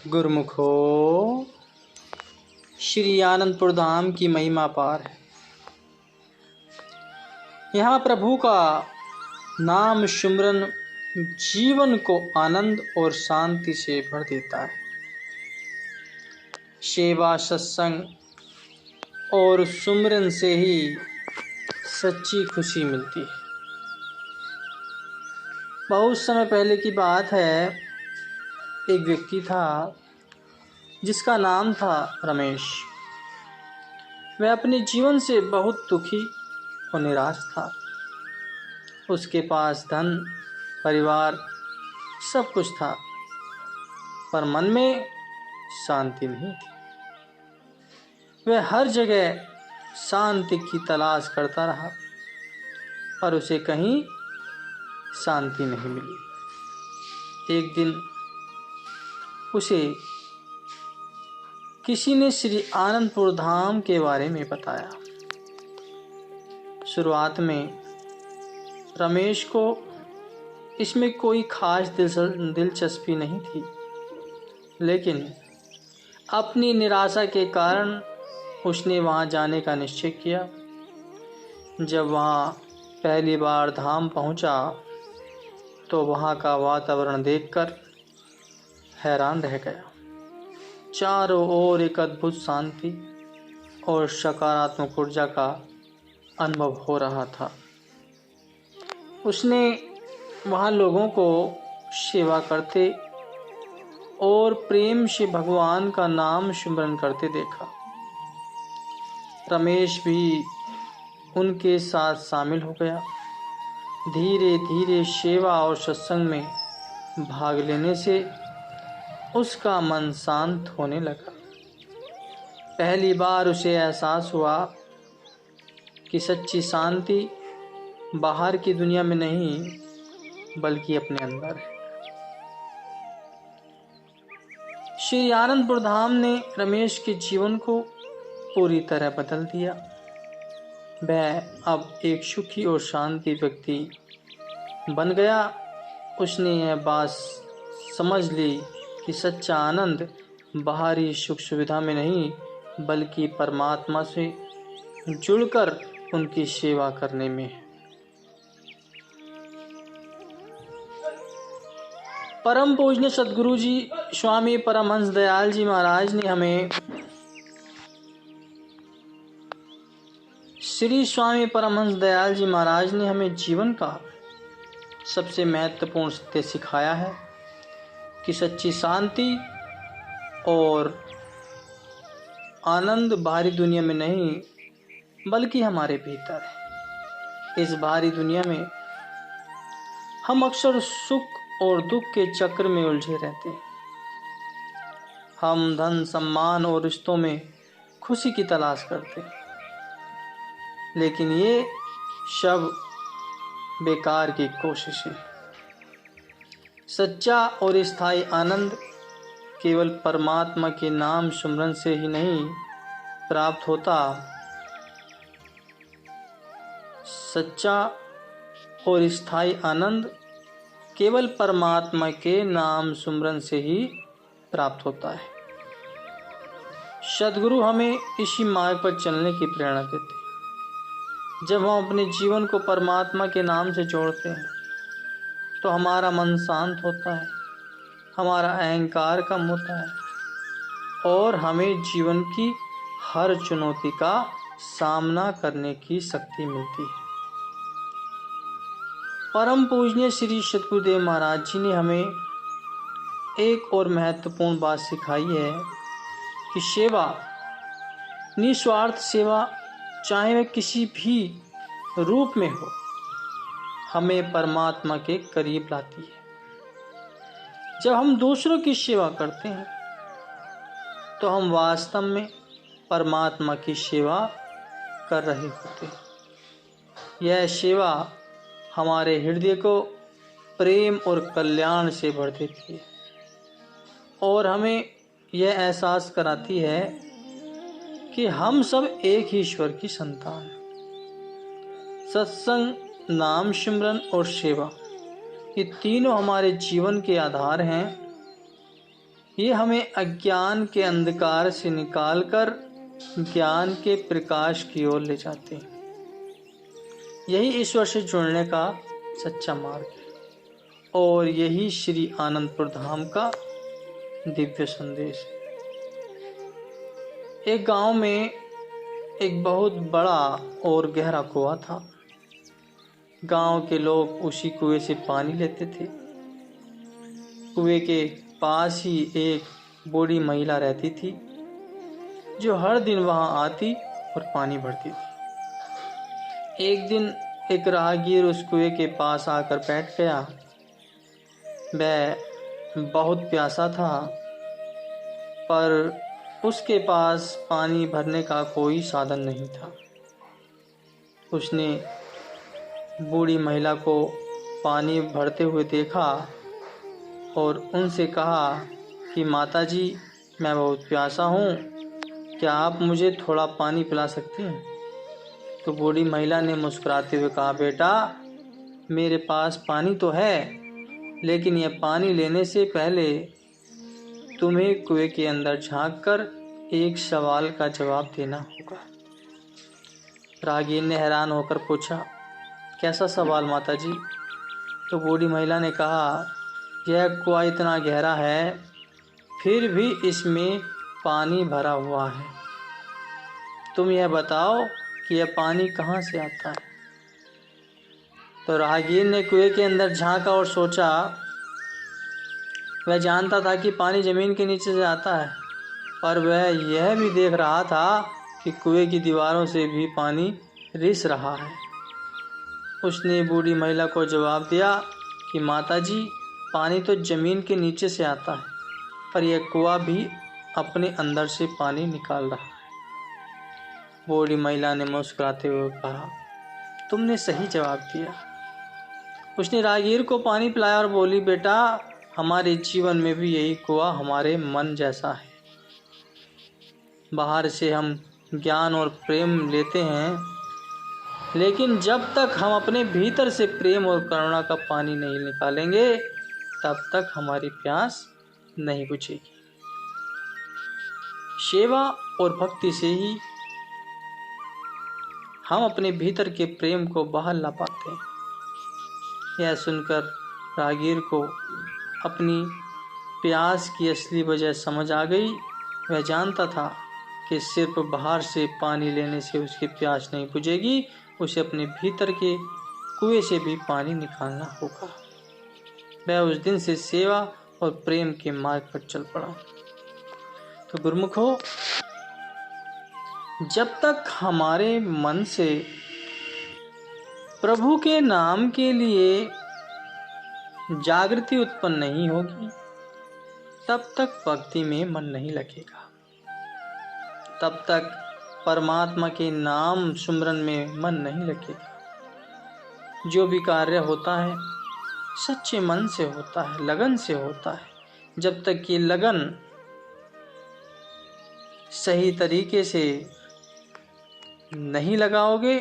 गुरुमुखो श्री आनंदपुर धाम की महिमा पार है। यहाँ प्रभु का नाम सुमरन जीवन को आनंद और शांति से भर देता है। सेवा, सत्संग और सुमरन से ही सच्ची खुशी मिलती है। बहुत समय पहले की बात है, एक व्यक्ति था जिसका नाम था रमेश। वह अपने जीवन से बहुत दुखी और निराश था। उसके पास धन, परिवार सब कुछ था, पर मन में शांति नहीं थी। वह हर जगह शांति की तलाश करता रहा, पर उसे कहीं शांति नहीं मिली। एक दिन उसे किसी ने श्री आनंदपुर धाम के बारे में बताया। शुरुआत में रमेश को इसमें कोई खास दिलचस्पी नहीं थी, लेकिन अपनी निराशा के कारण उसने वहां जाने का निश्चय किया। जब वहां पहली बार धाम पहुंचा तो वहां का वातावरण देखकर हैरान रह गया। चारों ओर एक अद्भुत शांति और सकारात्मक ऊर्जा का अनुभव हो रहा था। उसने वहाँ लोगों को सेवा करते और प्रेम से भगवान का नाम सुमरन करते देखा। रमेश भी उनके साथ शामिल हो गया। धीरे धीरे सेवा और सत्संग में भाग लेने से उसका मन शांत होने लगा। पहली बार उसे एहसास हुआ कि सच्ची शांति बाहर की दुनिया में नहीं, बल्कि अपने अंदर है। श्री आनंदपुर धाम ने रमेश के जीवन को पूरी तरह बदल दिया। वह अब एक सुखी और शांति व्यक्ति बन गया। उसने यह बात समझ ली कि सच्चा आनंद बाहरी सुख सुविधा में नहीं, बल्कि परमात्मा से जुड़कर उनकी सेवा करने में है। परम पूजनीय सद्गुरु जी स्वामी परमहंस दयाल जी महाराज ने हमें श्री स्वामी परमहंस दयाल जी महाराज ने हमें जीवन का सबसे महत्वपूर्ण सत्य सिखाया है कि सच्ची शांति और आनंद बाहरी दुनिया में नहीं, बल्कि हमारे भीतर है। इस बाहरी दुनिया में हम अक्सर सुख और दुख के चक्र में उलझे रहते हैं। हम धन, सम्मान और रिश्तों में खुशी की तलाश करते हैं, लेकिन ये सब बेकार की कोशिशें। सच्चा और स्थायी आनंद केवल परमात्मा के नाम सुमरन से ही नहीं प्राप्त होता। सच्चा और स्थायी आनंद केवल परमात्मा के नाम सुमरन से ही प्राप्त होता है। सद्गुरु हमें इसी मार्ग पर चलने की प्रेरणा देते हैं। जब हम अपने जीवन को परमात्मा के नाम से जोड़ते हैं तो हमारा मन शांत होता है, हमारा अहंकार कम होता है और हमें जीवन की हर चुनौती का सामना करने की शक्ति मिलती है। परम पूजनीय श्री सद्गुरुदेव महाराज जी ने हमें एक और महत्वपूर्ण बात सिखाई है कि सेवा, निस्वार्थ सेवा, चाहे वह किसी भी रूप में हो, हमें परमात्मा के करीब लाती है। जब हम दूसरों की सेवा करते हैं तो हम वास्तव में परमात्मा की सेवा कर रहे होते हैं। यह सेवा हमारे हृदय को प्रेम और कल्याण से भर देती है और हमें यह एहसास कराती है कि हम सब एक ही ईश्वर की संतान हैं। सत्संग, नाम सिमरन और सेवा, ये तीनों हमारे जीवन के आधार हैं। ये हमें अज्ञान के अंधकार से निकालकर ज्ञान के प्रकाश की ओर ले जाते हैं। यही ईश्वर से जुड़ने का सच्चा मार्ग है और यही श्री आनंदपुर धाम का दिव्य संदेश है। एक गांव में एक बहुत बड़ा और गहरा कुआं था। गांव के लोग उसी कुएं से पानी लेते थे। कुएं के पास ही एक बूढ़ी महिला रहती थी जो हर दिन वहां आती और पानी भरती थी। एक दिन एक राहगीर उस कुएं के पास आकर बैठ गया। वह बहुत प्यासा था पर उसके पास पानी भरने का कोई साधन नहीं था। उसने बूढ़ी महिला को पानी भरते हुए देखा और उनसे कहा कि माताजी, मैं बहुत प्यासा हूँ, क्या आप मुझे थोड़ा पानी पिला सकती हैं? तो बूढ़ी महिला ने मुस्कुराते हुए कहा, बेटा, मेरे पास पानी तो है, लेकिन यह पानी लेने से पहले तुम्हें कुएं के अंदर झांककर एक सवाल का जवाब देना होगा। राहगीर ने हैरान होकर पूछा, कैसा सवाल माताजी? तो बूढ़ी महिला ने कहा, यह कुआं इतना गहरा है, फिर भी इसमें पानी भरा हुआ है। तुम यह बताओ कि यह पानी कहाँ से आता है? तो राहगीर ने कुएं के अंदर झांका और सोचा। वह जानता था कि पानी जमीन के नीचे से आता है, पर वह यह भी देख रहा था कि कुएं की दीवारों से भी पानी रिस रहा है। उसने बूढ़ी महिला को जवाब दिया कि माताजी, पानी तो जमीन के नीचे से आता है, पर यह कुआं भी अपने अंदर से पानी निकाल रहा है। बूढ़ी महिला ने मुस्कुराते हुए कहा, तुमने सही जवाब दिया। उसने राहगीर को पानी पिलाया और बोली, बेटा, हमारे जीवन में भी यही कुआं हमारे मन जैसा है। बाहर से हम ज्ञान और प्रेम लेते हैं, लेकिन जब तक हम अपने भीतर से प्रेम और करुणा का पानी नहीं निकालेंगे, तब तक हमारी प्यास नहीं बुझेगी। सेवा और भक्ति से ही हम अपने भीतर के प्रेम को बाहर ला पाते हैं। यह सुनकर राहगीर को अपनी प्यास की असली वजह समझ आ गई। वह जानता था कि सिर्फ बाहर से पानी लेने से उसकी प्यास नहीं बुझेगी, उसे अपने भीतर के कुएं से भी पानी निकालना होगा। वह उस दिन से सेवा और प्रेम के मार्ग पर चल पड़ा। तो गुरुमुखो, जब तक हमारे मन से प्रभु के नाम के लिए जागृति उत्पन्न नहीं होगी, तब तक भक्ति में मन नहीं लगेगा। तब तक परमात्मा के नाम सुमरन में मन नहीं लगेगा। जो भी कार्य होता है सच्चे मन से होता है, लगन से होता है। जब तक ये लगन सही तरीके से नहीं लगाओगे,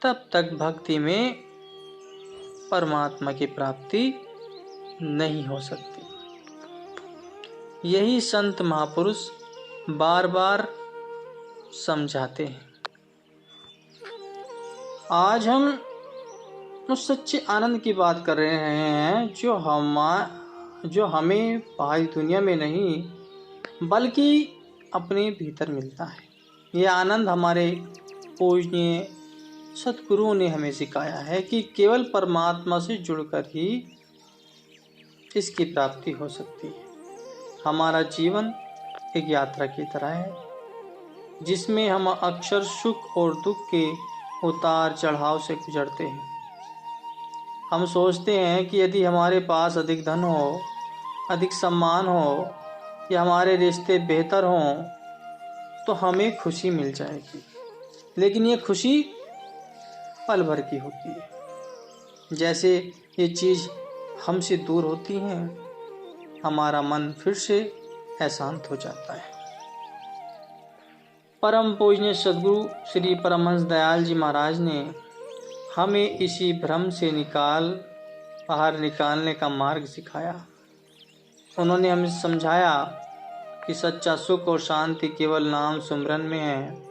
तब तक भक्ति में परमात्मा की प्राप्ति नहीं हो सकती। यही संत महापुरुष बार बार समझाते हैं। आज हम उस सच्चे आनंद की बात कर रहे हैं जो हमें बाहरी दुनिया में नहीं बल्कि अपने भीतर मिलता है। यह आनंद हमारे पूजनीय सद्गुरुओं ने हमें सिखाया है कि केवल परमात्मा से जुड़कर ही इसकी प्राप्ति हो सकती है। हमारा जीवन एक यात्रा की तरह है, जिसमें हम अक्सर सुख और दुख के उतार चढ़ाव से गुजरते हैं। हम सोचते हैं कि यदि हमारे पास अधिक धन हो, अधिक सम्मान हो या हमारे रिश्ते बेहतर हों तो हमें खुशी मिल जाएगी, लेकिन ये खुशी पल भर की होती है। जैसे ये चीज़ हमसे दूर होती हैं, हमारा मन फिर से अशांत हो जाता है। परम पूजनीय सद्गुरु श्री परमहंस दयाल जी महाराज ने हमें इसी भ्रम से बाहर निकालने का मार्ग सिखाया। उन्होंने हमें समझाया कि सच्चा सुख और शांति केवल नाम सुमरन में है।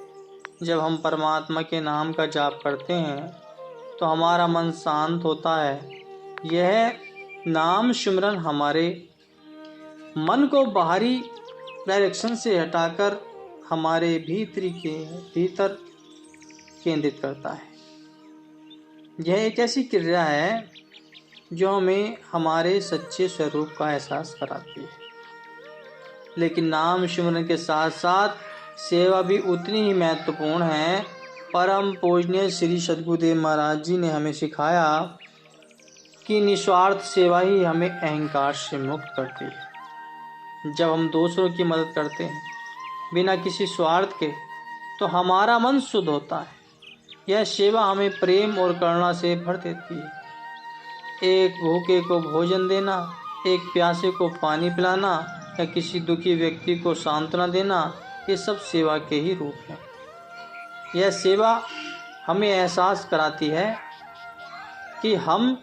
जब हम परमात्मा के नाम का जाप करते हैं तो हमारा मन शांत होता है। यह नाम सुमरन हमारे मन को बाहरी डायरेक्शन से हटाकर हमारे भीतर केंद्रित करता है। यह एक ऐसी क्रिया है जो हमें हमारे सच्चे स्वरूप का एहसास कराती है। लेकिन नाम सिमरन के साथ साथ सेवा भी उतनी ही महत्वपूर्ण है। परम पूजनीय श्री सद्गुरुदेव महाराज जी ने हमें सिखाया कि निस्वार्थ सेवा ही हमें अहंकार से मुक्त करती है। जब हम दूसरों की मदद करते हैं बिना किसी स्वार्थ के तो हमारा मन शुद्ध होता है। यह सेवा हमें प्रेम और करुणा से भर देती है। एक भूखे को भोजन देना, एक प्यासे को पानी पिलाना या किसी दुखी व्यक्ति को सांत्वना देना, ये सब सेवा के ही रूप हैं। यह सेवा हमें एहसास कराती है कि हम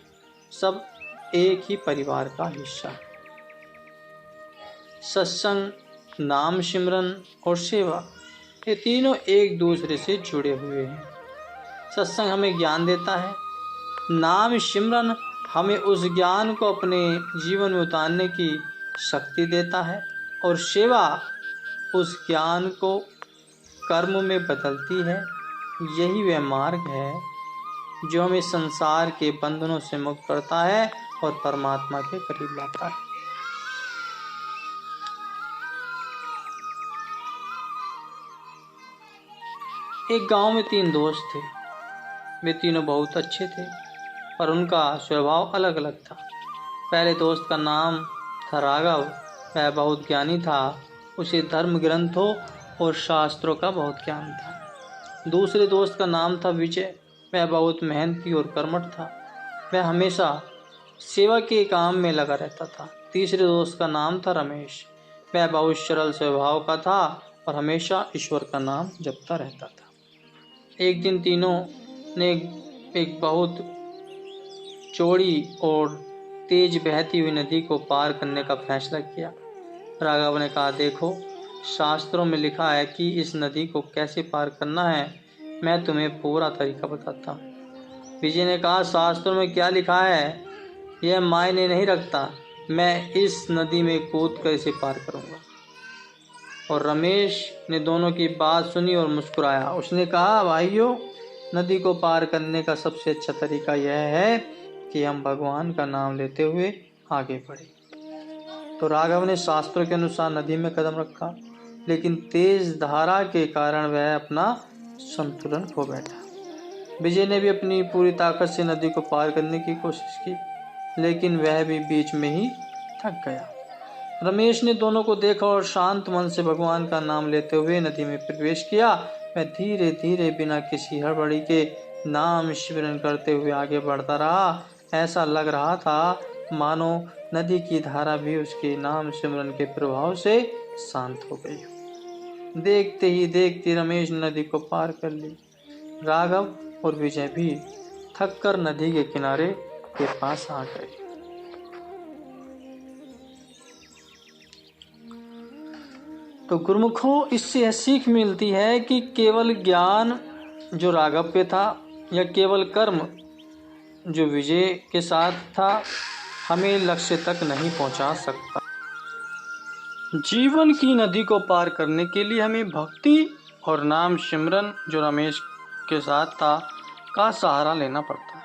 सब एक ही परिवार का हिस्सा हैं। सत्संग, नाम सिमरन और सेवा, ये तीनों एक दूसरे से जुड़े हुए हैं। सत्संग हमें ज्ञान देता है, नाम सिमरन हमें उस ज्ञान को अपने जीवन में उतारने की शक्ति देता है और सेवा उस ज्ञान को कर्म में बदलती है। यही वह मार्ग है जो हमें संसार के बंधनों से मुक्त करता है और परमात्मा के करीब लाता है। एक गांव में 3 दोस्त थे। वे तीनों बहुत अच्छे थे पर उनका स्वभाव अलग अलग था। पहले दोस्त का नाम था राघव। वह बहुत ज्ञानी था। उसे धर्म ग्रंथों और शास्त्रों का बहुत ज्ञान था। दूसरे दोस्त का नाम था विजय। वह बहुत मेहनती और कर्मठ था। वह हमेशा सेवा के काम में लगा रहता था। तीसरे दोस्त का नाम था रमेश। वह बहुत सरल स्वभाव का था और हमेशा ईश्वर का नाम जपता रहता था। एक दिन तीनों ने एक बहुत चौड़ी और तेज बहती हुई नदी को पार करने का फैसला किया। राघव ने कहा, देखो, शास्त्रों में लिखा है कि इस नदी को कैसे पार करना है। मैं तुम्हें पूरा तरीका बताता हूँ। विजय ने कहा, शास्त्रों में क्या लिखा है यह मायने नहीं रखता, मैं इस नदी में कूद कर इसे पार करूँगा। और रमेश ने दोनों की बात सुनी और मुस्कुराया। उसने कहा, भाइयों, नदी को पार करने का सबसे अच्छा तरीका यह है कि हम भगवान का नाम लेते हुए आगे बढ़े। तो राघव ने शास्त्रों के अनुसार नदी में कदम रखा, लेकिन तेज धारा के कारण वह अपना संतुलन खो बैठा। विजय ने भी अपनी पूरी ताकत से नदी को पार करने की कोशिश की, लेकिन वह भी बीच में ही थक गया। रमेश ने दोनों को देखा और शांत मन से भगवान का नाम लेते हुए नदी में प्रवेश किया। वह धीरे धीरे बिना किसी हड़बड़ी के नाम सिमरन करते हुए आगे बढ़ता रहा। ऐसा लग रहा था मानो नदी की धारा भी उसके नाम सिमरन के प्रभाव से शांत हो गई। देखते ही देखते रमेश ने नदी को पार कर ली। राघव और विजय भी थककर नदी के किनारे के पास आ गए। तो गुरुमुखों, इससे यह सीख मिलती है कि केवल ज्ञान जो राघव पे था या केवल कर्म जो विजय के साथ था हमें लक्ष्य तक नहीं पहुंचा सकता। जीवन की नदी को पार करने के लिए हमें भक्ति और नाम सिमरन जो रमेश के साथ था का सहारा लेना पड़ता है।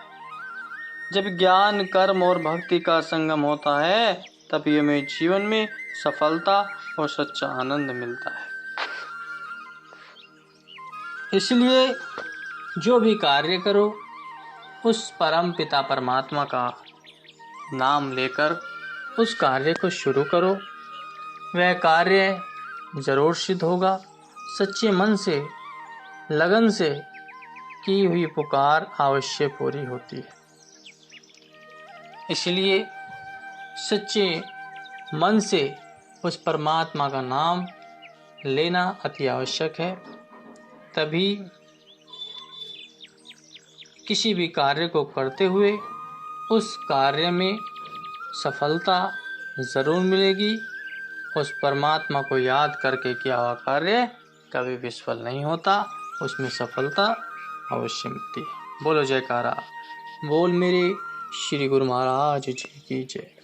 जब ज्ञान, कर्म और भक्ति का संगम होता है तभी हमें जीवन में सफलता और सच्चा आनंद मिलता है। इसलिए जो भी कार्य करो उस परम पिता परमात्मा का नाम लेकर उस कार्य को शुरू करो। वह कार्य जरूर सिद्ध होगा। सच्चे मन से, लगन से की हुई पुकार अवश्य पूरी होती है। इसलिए सच्चे मन से उस परमात्मा का नाम लेना अति आवश्यक है। तभी किसी भी कार्य को करते हुए उस कार्य में सफलता ज़रूर मिलेगी। उस परमात्मा को याद करके किया हुआ कार्य कभी विफल नहीं होता, उसमें सफलता अवश्य मिलती है। बोलो जयकारा। बोल मेरे श्री गुरु महाराज जी की जय।